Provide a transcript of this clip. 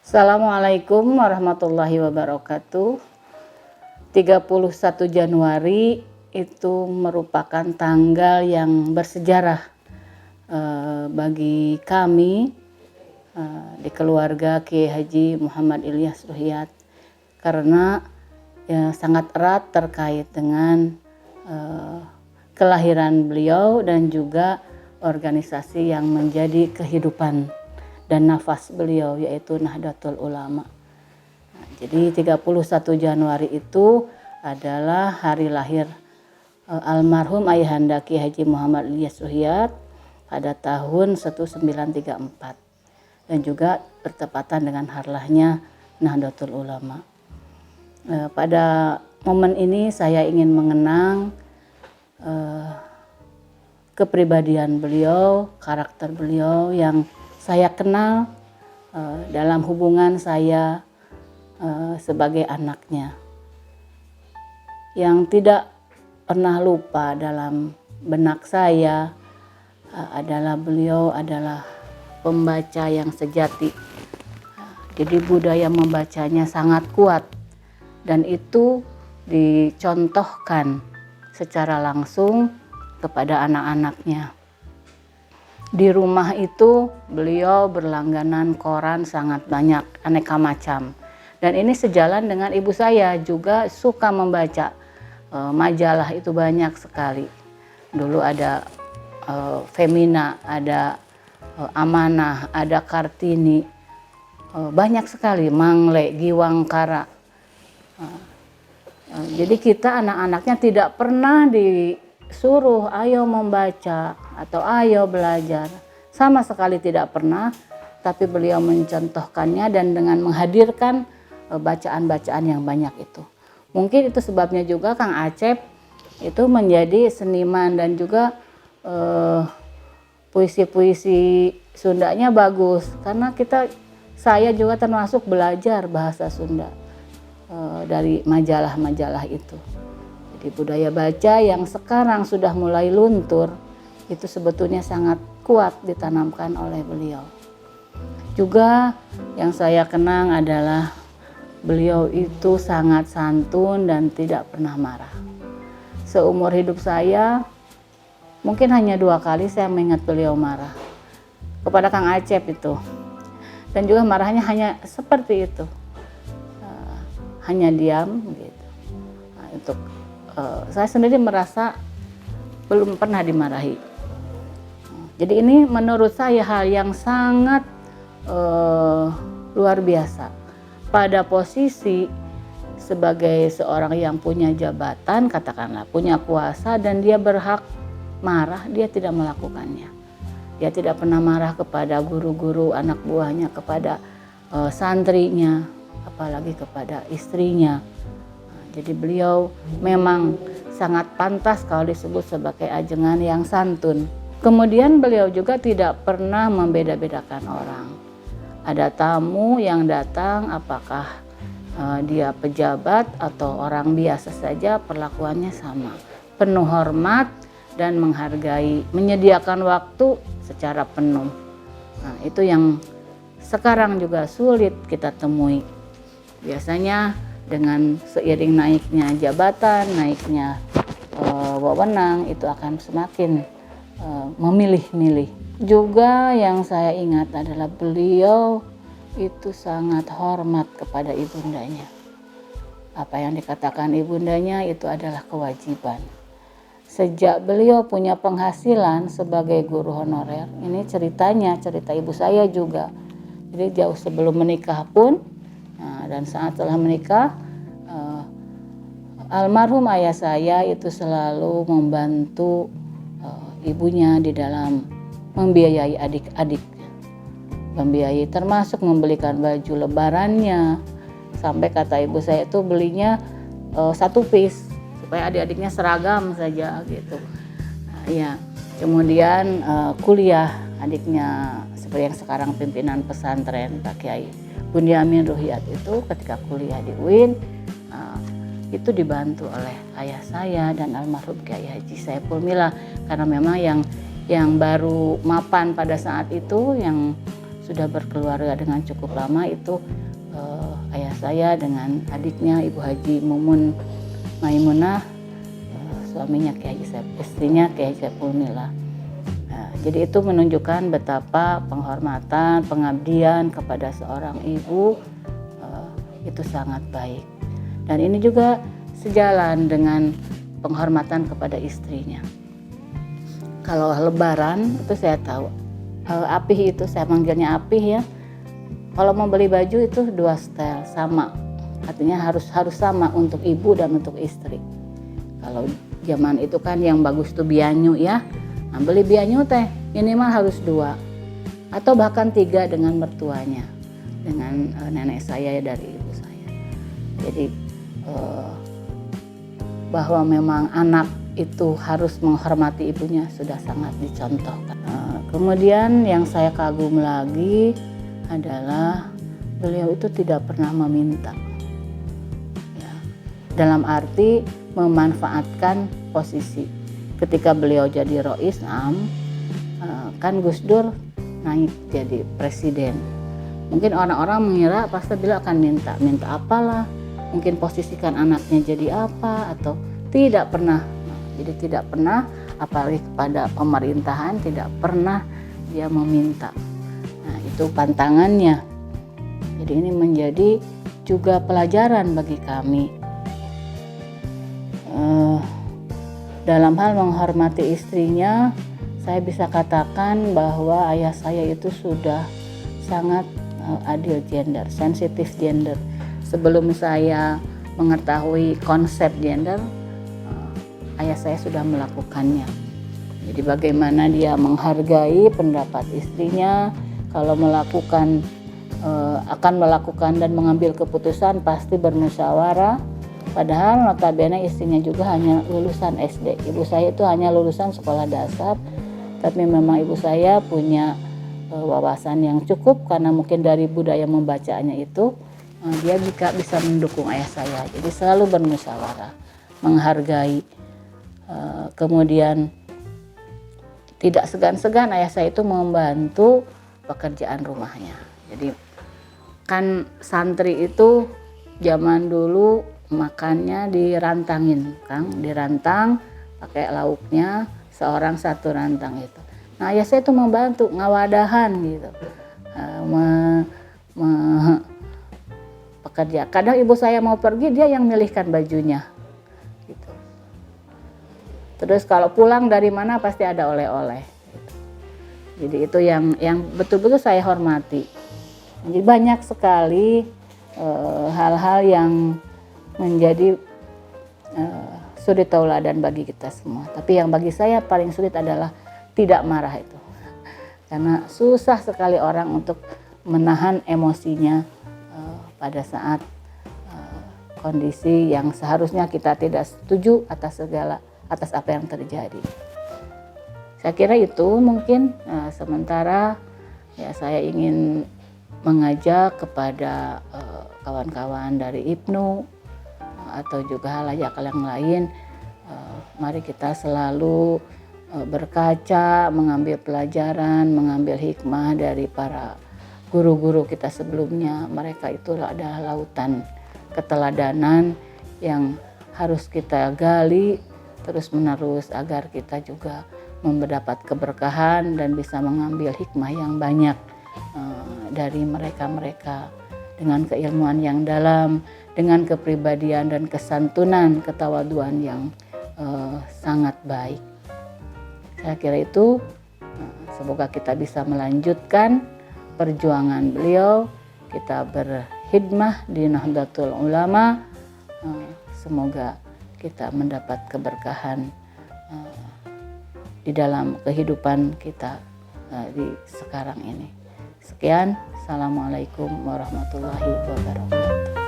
Assalamualaikum warahmatullahi wabarakatuh. 31 Januari itu merupakan tanggal yang bersejarah bagi kami di keluarga Kiai Haji Muhammad Ilyas Ruhiyat, karena sangat erat terkait dengan kelahiran beliau dan juga organisasi yang menjadi kehidupan dan nafas beliau, yaitu Nahdlatul Ulama. Jadi 31 Januari itu adalah hari lahir almarhum ayahanda Kiai Haji Muhammad Ilyas Ruhiyat pada tahun 1934 dan juga bertepatan dengan harlahnya Nahdlatul Ulama. Pada momen ini saya ingin mengenang kepribadian beliau, karakter beliau yang saya kenal dalam hubungan saya sebagai anaknya. Yang tidak pernah lupa dalam benak saya adalah beliau adalah pembaca yang sejati. Jadi budaya membacanya sangat kuat dan itu dicontohkan secara langsung kepada anak-anaknya. Di rumah itu beliau berlangganan koran sangat banyak, aneka macam. Dan ini sejalan dengan ibu saya juga suka membaca majalah itu banyak sekali. Dulu ada Femina, ada Amanah, ada Kartini, banyak sekali, Mangle, Giwangkara. Jadi kita anak-anaknya tidak pernah disuruh ayo membaca atau ayo belajar, sama sekali tidak pernah, tapi beliau mencontohkannya dan dengan menghadirkan bacaan-bacaan yang banyak itu. Mungkin itu sebabnya juga Kang Acep itu menjadi seniman dan juga puisi-puisi Sundanya bagus, karena saya juga termasuk belajar bahasa Sunda dari majalah-majalah itu. Jadi budaya baca yang sekarang sudah mulai luntur itu sebetulnya sangat kuat ditanamkan oleh beliau. Juga yang saya kenang adalah beliau itu sangat santun dan tidak pernah marah. Seumur hidup saya mungkin hanya 2 kali saya mengingat beliau marah kepada Kang Acep itu, dan juga marahnya hanya seperti itu, hanya diam gitu. Nah, untuk saya sendiri merasa belum pernah dimarahi. Jadi ini menurut saya hal yang sangat luar biasa. Pada posisi sebagai seorang yang punya jabatan, katakanlah punya kuasa, dan dia berhak marah, dia tidak melakukannya. Dia tidak pernah marah kepada guru-guru, anak buahnya, kepada santrinya, apalagi kepada istrinya. Jadi beliau memang sangat pantas kalau disebut sebagai ajengan yang santun. Kemudian beliau juga tidak pernah membeda-bedakan orang. Ada tamu yang datang, apakah dia pejabat atau orang biasa saja, perlakuannya sama. Penuh hormat dan menghargai, menyediakan waktu secara penuh. Nah, itu yang sekarang juga sulit kita temui. Biasanya dengan seiring naiknya jabatan, naiknya wewenang, itu akan semakin memilih-milih. Juga yang saya ingat adalah beliau itu sangat hormat kepada ibundanya. Apa yang dikatakan ibundanya itu adalah kewajiban. Sejak beliau punya penghasilan sebagai guru honorer, ini ceritanya, cerita ibu saya juga. Jadi jauh sebelum menikah pun, dan saat telah menikah, almarhum ayah saya itu selalu membantu ibunya di dalam membiayai adik-adik, membiayai termasuk membelikan baju lebarannya, sampai kata ibu saya itu belinya 1 piece supaya adik-adiknya seragam saja gitu. Nah, ya. Kemudian kuliah adiknya seperti yang sekarang pimpinan pesantren Pak Kiai Bunyamin Ruhiyat itu ketika kuliah di UIN itu dibantu oleh ayah saya dan almarhum Kiai Haji Saiful Mila, karena memang yang baru mapan pada saat itu, yang sudah berkeluarga dengan cukup lama itu ayah saya dengan adiknya Ibu Haji Mumun Maimunah, suaminya Kiai Haji istrinya Kiai Haji Saiful Mila. Jadi itu menunjukkan betapa penghormatan, pengabdian kepada seorang ibu itu sangat baik. Dan ini juga sejalan dengan penghormatan kepada istrinya. Kalau Lebaran itu saya tahu, Apih itu saya manggilnya Apih ya. Kalau mau beli baju itu 2 setel sama, artinya harus sama untuk ibu dan untuk istri. Kalau zaman itu kan yang bagus tuh bianyu ya. Nah, beli bianyu teh minimal harus 2 atau bahkan 3 dengan mertuanya, dengan nenek saya dari ibu saya. Jadi bahwa memang anak itu harus menghormati ibunya sudah sangat dicontohkan. Kemudian yang saya kagum lagi adalah beliau itu tidak pernah meminta, ya, dalam arti memanfaatkan posisi. Ketika beliau jadi Rois Am, kan Gus Dur naik jadi presiden. Mungkin orang-orang mengira pasti beliau akan minta apalah, mungkin posisikan anaknya jadi apa, atau tidak pernah. Jadi tidak pernah, apalagi kepada pemerintahan tidak pernah dia meminta. Nah, itu pantangannya. Jadi ini menjadi juga pelajaran bagi kami. Dalam hal menghormati istrinya, saya bisa katakan bahwa ayah saya itu sudah sangat adil gender, sensitif gender. Sebelum saya mengetahui konsep gender, ayah saya sudah melakukannya. Jadi bagaimana dia menghargai pendapat istrinya, kalau akan melakukan dan mengambil keputusan pasti bermusyawarah. Padahal notabene istrinya juga hanya lulusan SD. Ibu saya itu hanya lulusan sekolah dasar, tapi memang ibu saya punya wawasan yang cukup karena mungkin dari budaya membacanya itu dia bisa mendukung ayah saya. Jadi selalu bermusyawarah, menghargai, kemudian tidak segan-segan ayah saya itu membantu pekerjaan rumahnya. Jadi kan santri itu zaman dulu makannya dirantangin, Kang, dirantang pakai lauknya seorang 1 rantang itu. Nah, ayah saya itu membantu ngawadahan gitu, pekerja. Kadang ibu saya mau pergi dia yang milihkan bajunya, gitu. Terus kalau pulang dari mana pasti ada oleh-oleh. Gitu. Jadi itu yang betul-betul saya hormati. Jadi banyak sekali hal-hal yang menjadi suri tauladan bagi kita semua. Tapi yang bagi saya paling sulit adalah tidak marah itu. Karena susah sekali orang untuk menahan emosinya pada saat kondisi yang seharusnya kita tidak setuju atas apa yang terjadi. Saya kira itu mungkin sementara ya saya ingin mengajak kepada kawan-kawan dari IPNU atau juga halayak yang lain, mari kita selalu berkaca, mengambil pelajaran, mengambil hikmah dari para guru-guru kita sebelumnya. Mereka itu adalah lautan keteladanan yang harus kita gali terus-menerus agar kita juga mendapat keberkahan dan bisa mengambil hikmah yang banyak dari mereka-mereka dengan keilmuan yang dalam, dengan kepribadian dan kesantunan, ketawaduan yang sangat baik. Saya kira itu, semoga kita bisa melanjutkan perjuangan beliau, kita berkhidmah di Nahdlatul Ulama, semoga kita mendapat keberkahan di dalam kehidupan kita di sekarang ini. Sekian, Assalamualaikum warahmatullahi wabarakatuh.